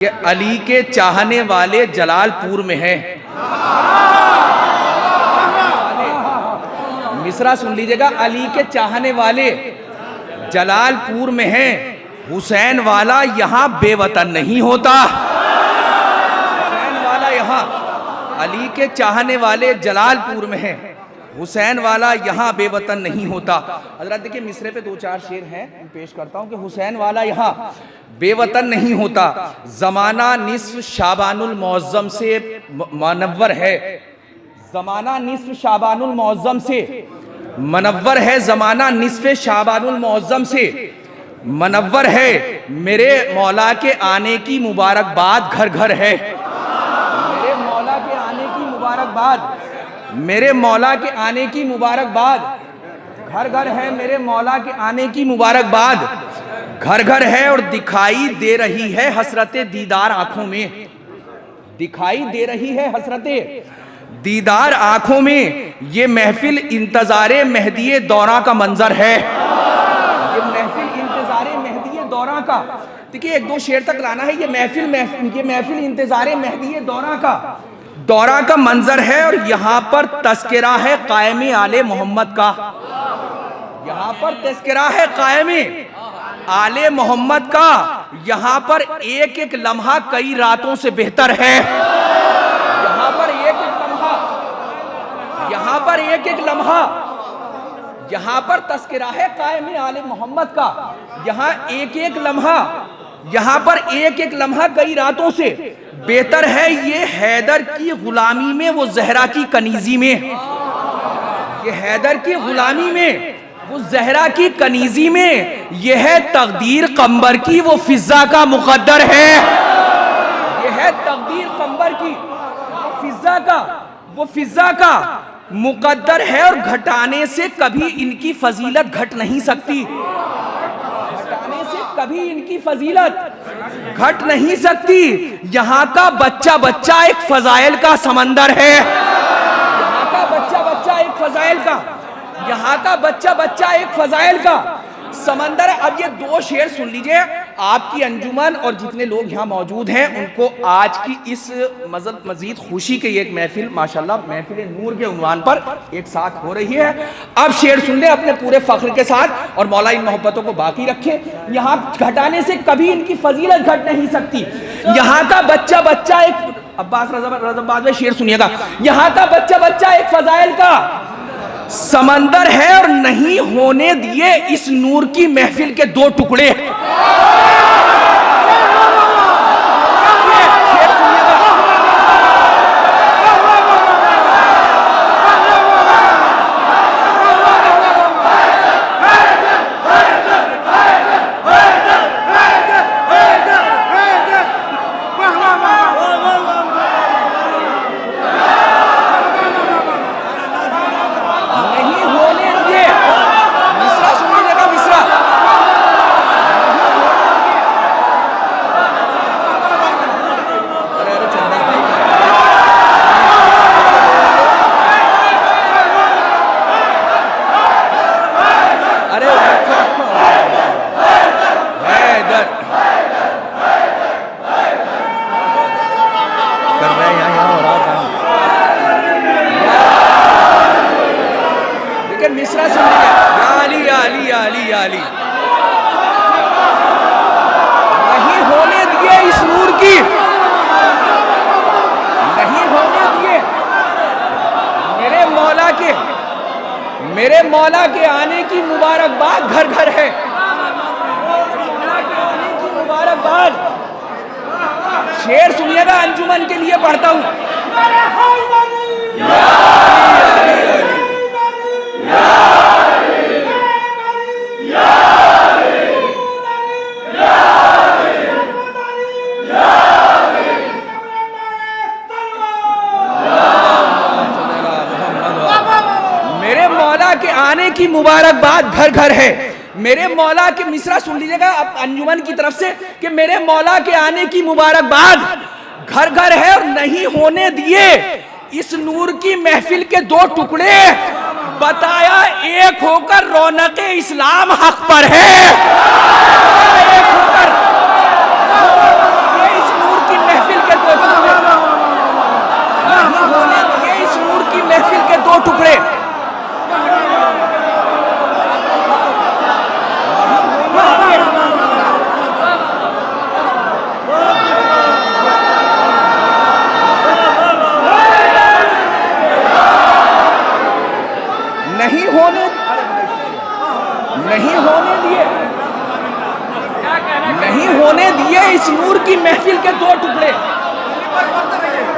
कि अली के चाहने वाले जलालपुर में हैं। मिसरा सुन लीजिएगा, अली के चाहने वाले जलालपुर में हैं, हुसैन वाला यहाँ बेवतन नहीं होता। हुसैन वाला यहाँ, अली के चाहने वाले जलालपुर में हैं, हुसैन वाला यहाँ बेवतन नहीं होता। हजरत देखिए मिसरे पे दो चार शेर हैं, पेश करता हूँ कि हुसैन वाला यहाँ बेवतन नहीं होता। जमाना निस्फ शाबानुल मुअज्जम से मनव्वर है, जमाना निस्फ शाबानुल मुअज्जम से मनव्वर है, जमाना निस्फ शाबानुल मुअज्जम से मनव्वर है। मेरे मौला के आने की मुबारकबाद घर घर है, मेरे मौला के आने की मुबारकबाद, मेरे मौला के आने की मुबारकबाद घर घर है, मेरे मौला के आने की मुबारकबाद घर घर है। और दिखाई दे रही है हसरते दीदार आंखों में, दिखाई दे रही है हसरते दीदार आंखों में। ये महफिल इंतजारे मेहदी दौरा का मंजर है, ये महफिल इंतजारे मेहदी दौरा का। देखिए एक दो शेर तक लाना है। ये महफिल इंतजारे मेहदी दौरा का मंजर है। और यहाँ पर तस्करा है कायम आले मोहम्मद का, यहाँ पर तस्करा है कायम आले मोहम्मद का। यहाँ पर एक एक लम्हा कई रातों से बेहतर है, यहाँ पर एक एक लम्हा, यहाँ पर एक एक लम्हा, यहाँ पर तस्करा है कायम आले मोहम्मद का। यहाँ एक एक लम्हा, यहाँ पर एक एक लम्हा कई रातों से बेहतर है। ये हैदर की गुलामी में, वो जहरा की कनीजी में, ये हैदर की गुलामी में, वो जहरा की कनीजी में। ये है तकदीर कंबर की, वो फिजा का मुकद्दर है, ये है तकदीर कंबर की, वो फिजा का मुकद्दर है। और घटाने से कभी इनकी फजीलत घट नहीं सकती, घटाने से कभी इनकी फजीलत घट नहीं सकती। यहाँ का बच्चा बच्चा एक फजाइल का समंदर है, यहाँ का बच्चा बच्चा एक फजाइल का, यहाँ का बच्चा बच्चा एक फजाइल का समंदर। अब ये दो शेर सुन लीजिए। आपकी अंजुमन और जितने लोग यहाँ मौजूद हैं उनको आज की इस मजीद खुशी की एक महफिल माशाल्लाह महफिल नूर के उन्वान पर एक साथ हो रही है। अब शेर सुन ले अपने पूरे फख्र के साथ और मौला इन मोहब्बतों को बाकी रखे। यहाँ घटाने से कभी इनकी फजीलत घट नहीं सकती। यहाँ का बच्चा बच्चा एक, अब्बास रज़ाबाद में शेर सुनिएगा, यहाँ का बच्चा बच्चा एक फजाइल का समंदर है। और नहीं होने दिए इस नूर की महफिल के दो टुकड़े। मिसरा सुन लीजिए, अली अली अली नहीं होने दिए इस नूर की, नहीं होने दिए मेरे मौला के आने की मुबारकबाद घर घर है, आने की मुबारकबाद। शेर सुनिएगा, अंजुमन के लिए पढ़ता हूँ। मेरे मौला के आने की मुबारकबाद घर घर है, मेरे मौला के मिसरा सुन लीजिएगा अब अंजुमन की तरफ से कि मेरे मौला के आने की मुबारकबाद घर घर है। और नहीं होने दिए इस नूर की महफिल के दो टुकड़े, बताया एक होकर रौनक इस्लाम हक पर है, एक होकर ये इस नूर महफिल के दो टुकड़े,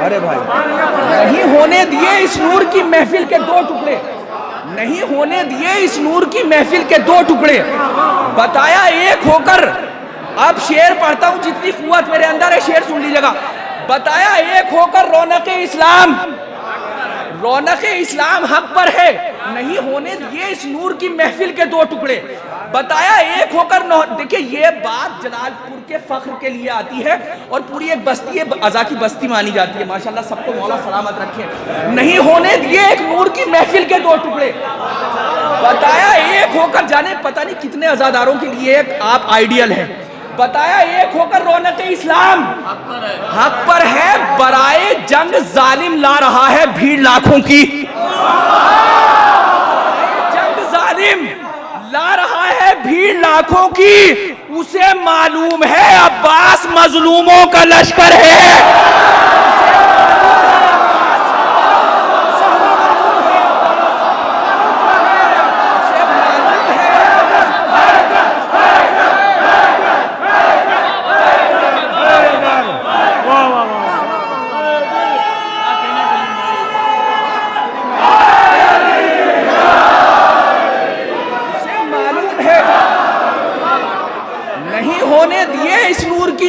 अरे भाई, नहीं होने दिए इस नूर की महफिल के दो टुकड़े, नहीं होने दिए इस नूर की महफिल के दो टुकड़े, बताया एक होकर, अब शेर पढ़ता हूं जितनी कुव्वत मेरे अंदर है, शेर सुन लीजिएगा। बताया एक होकर रौनक इस्लाम हक पर है, नहीं होने दिए इस नूर की महफिल के दो टुकड़े, बताया एक होकर। देखिए ये बात जलालपुर के फख्र के लिए आती है और पूरी एक बस्ती है, अज़ा की बस्ती मानी जाती है, माशाल्लाह, सबको मौला सलामत रखे। नहीं होने दिए एक नूर की महफिल के दो टुकड़े, बताया एक होकर, जाने पता नहीं कितने अज़ादारों के लिए एक आप आइडियल है। बताया एक होकर रौनक इस्लाम हक पर है, बराए जंग जालिम ला रहा है भीड़ लाखों की, जंग जालिम ला रहा है भीड़ लाखों की, उसे मालूम है अब्बास मजलूमों का लश्कर है।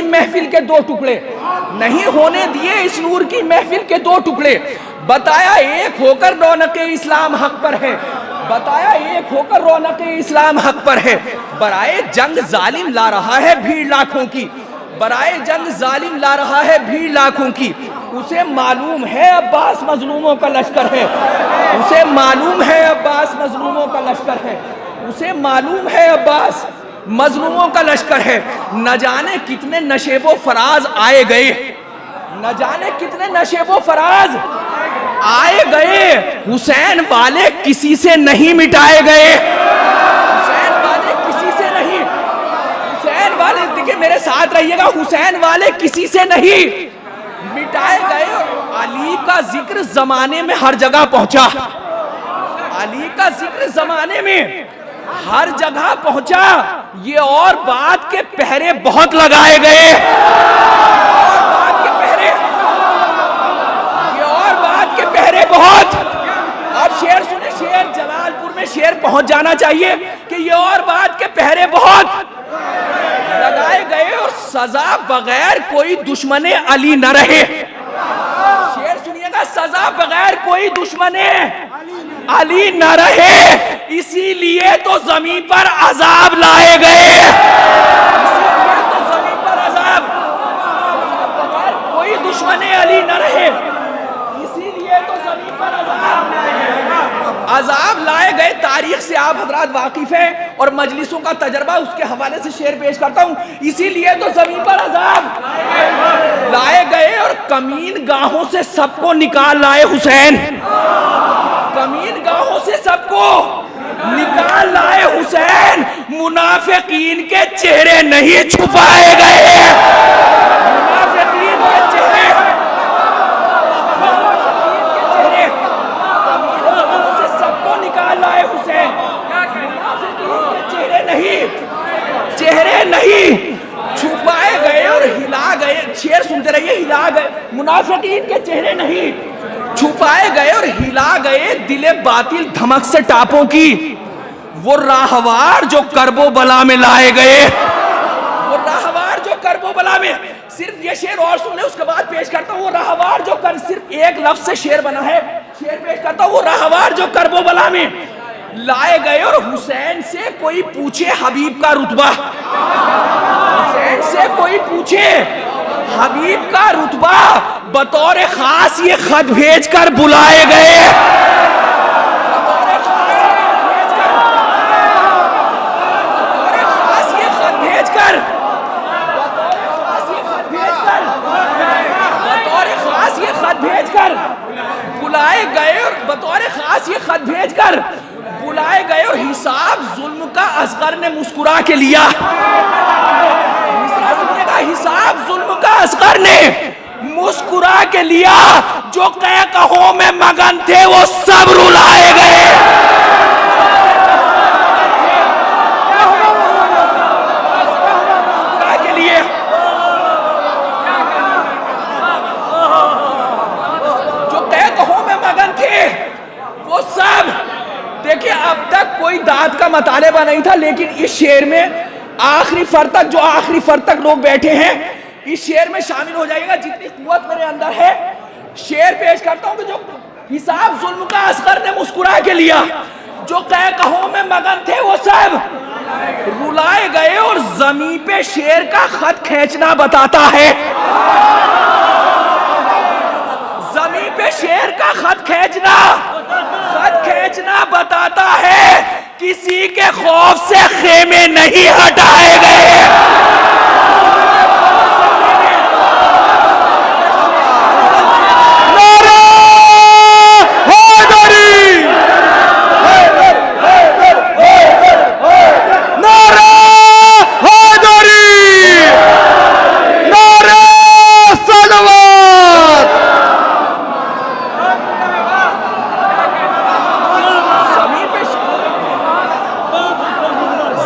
महफिल के दो टुकड़े, नहीं होने दिए इस नूर की महफिल के दो टुकड़े, बताया एक होकर रौनक इस्लाम हक पर है, बताया एक होकर रौनक इस्लाम हक पर है, बराए जंग जालिम ला रहा है भीड़ लाखों की, बराए जंग जालिम ला रहा है भीड़ लाखों की, उसे मालूम है अब्बास मजलूमों का लश्कर है, उसे मालूम है अब्बास मजलूमों का लश्कर है, उसे मालूम है अब्बास मजलूमों का लश्कर है। न जाने कितने नशेबो फराज आए गए, न जाने कितने नशेबो फराज आए गए, हुसैन वाले किसी से नहीं मिटाए गए, हुसैन वाले किसी से नहीं, हुसैन वाले, देखिए मेरे साथ रहिएगा, हुसैन वाले किसी से नहीं मिटाए गए। अली का जिक्र जमाने में हर जगह पहुंचा, अली का जिक्र जमाने में हर जगह पहुंचा, ये और बात के पहरे बहुत लगाए गए, और बात के पहरे, ये और बात के पहरे बहुत। अब शेर सुने, शेर जलालपुर में शेर पहुंच जाना चाहिए कि ये और बात के पहरे बहुत लगाए गए और सजा बगैर कोई दुश्मने अली न रहे। शेर सुनिएगा, सजा बगैर कोई दुश्मने अली न रहे, इसीलिए तो जमीन पर अजाब लाए गए, इसीलिए तो जमीन पर अजाब, कोई दुश्मने अली न रहे, इसीलिए तो जमीन पर अजाब लाए गए। तारीख से आप हजरात वाकिफ हैं और मजलिसों का तजर्बा, उसके हवाले से शेर पेश करता हूं, इसीलिए तो जमीन पर अजाब लाए गए और कमीन गाहों से सबको निकाल लाए हुसैन, कमीन गाहों से सबको निकाल लाए हुसैन, मुनाफिकीन के चेहरे नहीं छुपाए गए, मुनाफिकीन के चेहरे, कमीन गाहों से सबको निकाल लाए हुसैन, मुनाफिकीन के चेहरे नहीं छुपाए गए और हिला गए। शेर सुनते रहिए, हिला गए, मुनाफिकीन के चेहरे नहीं छुपाए गए और हिला गए दिले बातिल धमक से टापों की, वो राहवार जो करबो बला में लाए गए, वो राहवार जो करबो बला में। सिर्फ ये शेर और सुन ले, उसके बाद पेश करता हूँ वो राहवार जो कर, सिर्फ एक लफ्ज से शेर बना है, शेर पेश करता हूँ वो राहवार जो करबो बला में लाए गए और हुसैन से कोई पूछे हबीब का रुतबा, हुसैन से कोई पूछे हबीब का रुतबा, बतौर खास ये खत भेज कर बुलाए गए, बतौर खास ये खत भेज कर, बतौर खास ये खत भेज कर बुलाए गए और बतौर खास ये खत भेज कर बुलाए गए और हिसाब जुल्म का असगर ने मुस्कुरा के लिया, हिसाब जुल्म का असगर ने मुस्कुरा के लिया, जो कहों में मगन थे वो सब रुलाए गए, मुस्कुरा के लिए दाद का मतालेबा नहीं था, लेकिन इस शेर में आखिरी फर तक, जो आखिरी फर तक लोग बैठे हैं, इस शेर में शामिल हो जाइएगा जितनी कुव्वत मेरे अंदर है। शेर पेश करता हूं कि जो हिसाब जुल्म का असगर ने मुस्कुरा के लिया, जो कह कहो में मगन थे वो सब रुलाए गए, और जमीन पे शेर का खत खींचना बताता है। जमीन पे शेर का खत खींचना बताता है किसी के खौफ से खेमे नहीं हटाए गए।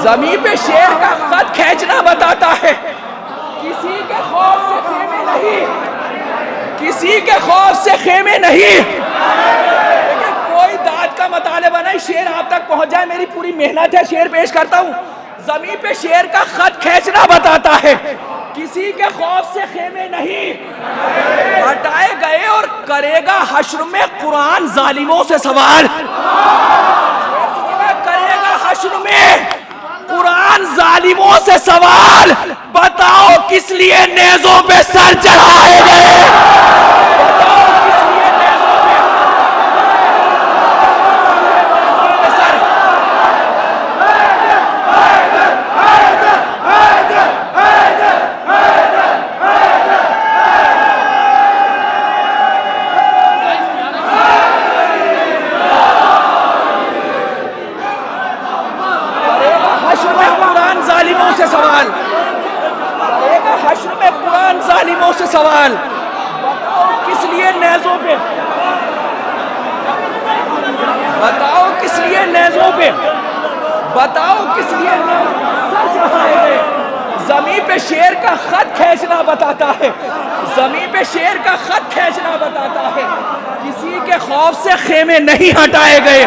जमीन पे शेर का खत खींचना बताता है किसी के खौफ से खेमे नहीं, किसी के खौफ से खेमे नहीं। लेकिन कोई दाद का मतालेबा नहीं, शेर आप तक पहुंच जाए मेरी पूरी मेहनत है। शेर पेश करता हूं। जमीन पे शेर का खत खींचना बताता है किसी के खौफ से खेमे नहीं हटाए गए, और करेगा हश्र में कुरान जालिमों से सवाल। करेगा हश्र में कुरान जालिमों से सवाल, बताओ किस लिए नेज़ों पे सर चढ़ाए गए। बताओ किस लिए नेज़ों पे सर। जालिमों से सवाल, करेगा हश्र में कुरान जालिमों से सवाल, बताओ किस लिए नेज़ों पे, बताओ किस लिए नेज़ों पे, बताओ किस लिए सर चढ़ाए गए। जमीन पे शेर का खत खींचना बताता है, जमीन पे शेर का खत खींचना बताता है किसी के खौफ से खेमे नहीं हटाए गए,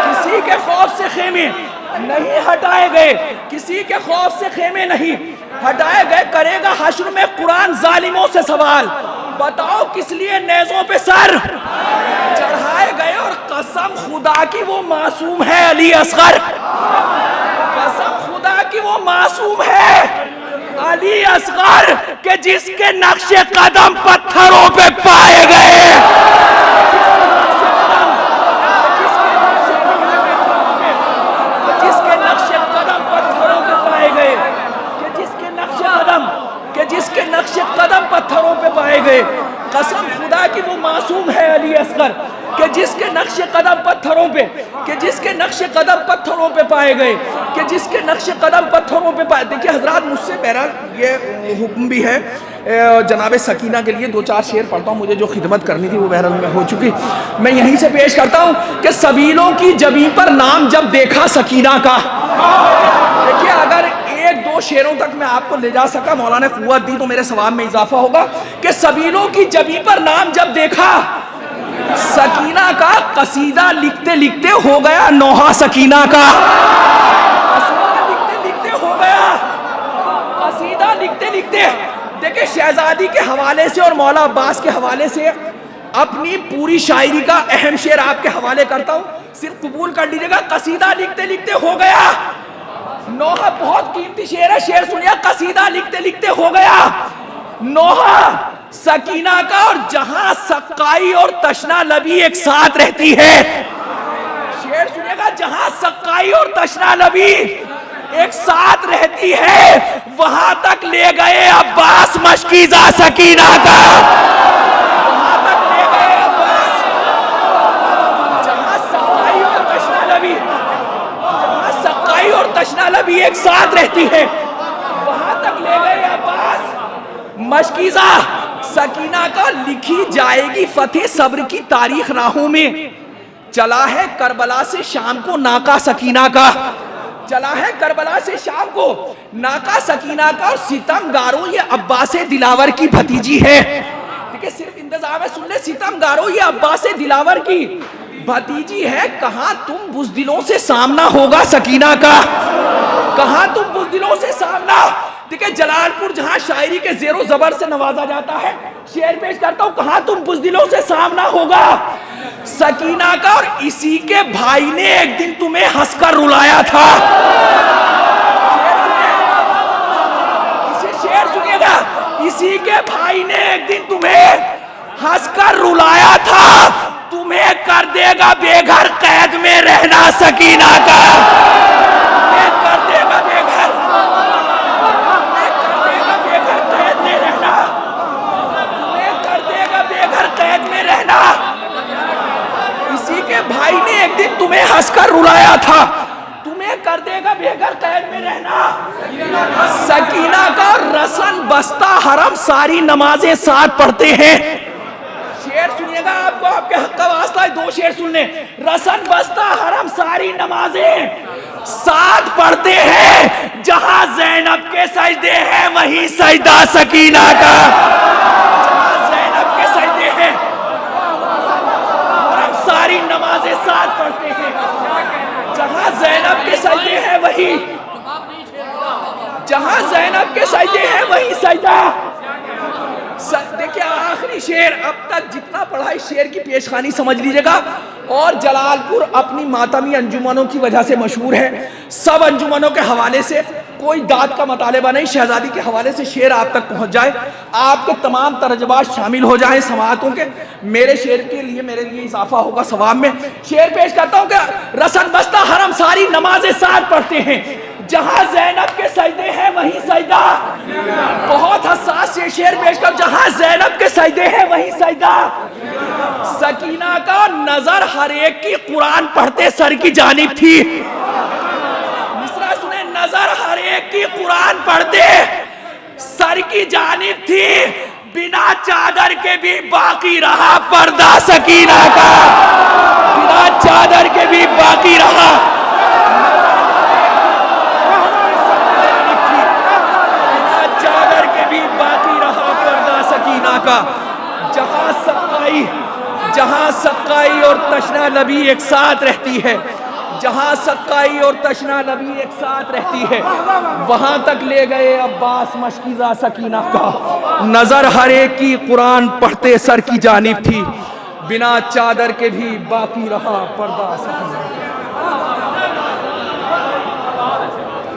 किसी के खौफ से खेमे नहीं हटाए गए, किसी के खौफ से खेमे नहीं हटाए गए। करेगा हश्र में कुरान जालिमों से सवाल, बताओ किस लिए नेज़ों पे सर चढ़ाए गए। और कसम खुदा की वो मासूम है अली असगर, कसम खुदा की वो मासूम है अली असगर के जिसके नक्शे कदम पत्थरों पे पाए गए। जिसके नक्शे कदम पत्थरों पे पाए गए, कसम खुदा की वो मासूम है अली असगर कि जिसके नक्शे कदम पत्थरों पे, कि जिसके नक्शे कदम पत्थरों पे पाए गए, कि जिसके नक्शे कदम पत्थरों पे पाए। देखिए हजरात, मुझसे बहरहाल ये हुक्म भी है जनाब सकीना के लिए, दो चार शेर पढ़ता हूँ, मुझे जो खिदमत करनी थी वो बहरहाल में हो चुकी, मैं यहीं से पेश करता हूँ कि सबीलों की जबीं पर नाम जब देखा सकीना का। देखिए अगर एक दो शेरों तक मैं आपको ले जा सका, मौला ने कुव्वत दी तो मेरे सवाब में इजाफा होगा कि सबीलों की जबीं पर नाम जब देखा सकीना का, कसीदा लिखते लिखते हो गया नौहा सकीना का। कसीदा लिखते लिखते हो गया, कसीदा लिखते लिखते। देखिए शहजादी के हवाले से और मौला अब्बास के हवाले से अपनी पूरी शायरी का अहम शेर आपके हवाले करता हूँ, सिर्फ कबूल कर लीजिएगा। कसीदा लिखते लिखते हो गया नौहा, बहुत कीमती शेर है, शेर सुनिए। कसीदा लिखते लिखते हो गया नौहा सकीना का, और जहां सक्काई और तशना लबी एक साथ रहती है। शेर सुनिएगा, जहां सक्काई और तशना लबी एक साथ रहती है, वहां तक ले गए अब्बास मशकीज़ा सकीना का। वहां तक ले गए अब्बास, जहां सक्काई और तशना लबी, जहां सक्काई और तशना लबी एक साथ रहती है, वहां तक ले गए अब्बास मशकीज़ा सकीना का। लिखी जाएगी फतेह सब्र की तारीख राहों में, चला है करबला से शाम को नाका सकीना का, चला है करबला से शाम को नाका सकीना का। और सितमगारों ये अब्बास दिलावर की भतीजी है। देखिए सिर्फ इंतजाम है, सुन ले। सितमगारों ये अब्बास दिलावर की भतीजी है, कहां तुम बुज़दिलों से सामना होगा सकीना का, कहां तुम बुज़दिलों से सामना। देखिए जलालपुर जहां शायरी के ज़ेरो ज़बर से नवाजा जाता है, शेर पेश करता हूं, कहां तुम बुज़दिलों से सामना होगा सकीना का। और इसी के भाई ने एक दिन तुम्हें हंसकर रुलाया था। शेर सुनिएगा, इसी के भाई ने एक दिन तुम्हें हंसकर रुलाया था, तुम्हें कर देगा बेघर कैद में रहना सकीना का, तुम्हें कर देगा बेघर, तुम्हें कर देगा बेघर कैद में रहना, तुम्हें कर देगा बेघर कैद में रहना। इसी के भाई ने एक दिन तुम्हें हंसकर रुलाया था, तुम्हें कर देगा बेघर कैद में रहना सकीना का। रसन बस्ता हरम सारी नमाजें साथ पढ़ते हैं। शेर सुनिएगा, आपको आपके हक का वास्ता है, दो शेर सुनने। रसन बस्ता हरम सारी नमाजें साथ पढ़ते हैं, जहां ज़ैनब के सजदे हैं वहीं सजदा सकीना का, जहां ज़ैनब के सजदे हैं हरम सारी नमाजें साथ पढ़ते हैं, जहां ज़ैनब के सजदे हैं वहीं, जहां ज़ैनब के सजदे हैं वहीं सजदा। देखिए आखिरी शेर, अब तक जितना पढ़ा इस शेर की पेशखानी समझ लीजिएगा। और जलालपुर अपनी मातमी अंजुमनों की वजह से मशहूर है। सब अंजुमनों के हवाले से कोई दाद का मुतालिबा नहीं, शहजादी के हवाले से शेर आप तक पहुंच जाए, आपके तमाम तर्जबात शामिल हो जाएं समाअतों के, मेरे शेर के लिए मेरे लिए इजाफा होगा सवाब में। शेर पेश करता हूं कि रसन बस्ता हरम सारी नमाजें साथ पढ़ते हैं, जहां ज़ैनब के सजदे हैं वहीं सजदा। बहुत हसास ये शेर पेश कर, जहां ज़ैनब के सजदे हैं वहीं सजदा सकीना का। नजर हर एक की कुरान पढ़ते सर की जानिब थी। मिसरा सुने, नजर हर एक की कुरान पढ़ते सर की जानिब थी, बिना चादर के भी बाकी रहा पर्दा सकीना का, बिना चादर के भी बाकी रहा, का। जहां सक्काई और तशना नबी एक साथ रहती है, जहां सक्काई और तशना नबी एक साथ रहती है, वहां तक ले गए अब्बास मशकीज़ा सकीना का। नजर हर एक की कुरान पढ़ते सर की जानिब थी, बिना चादर के भी बाकी रहा पर्दा सकीना।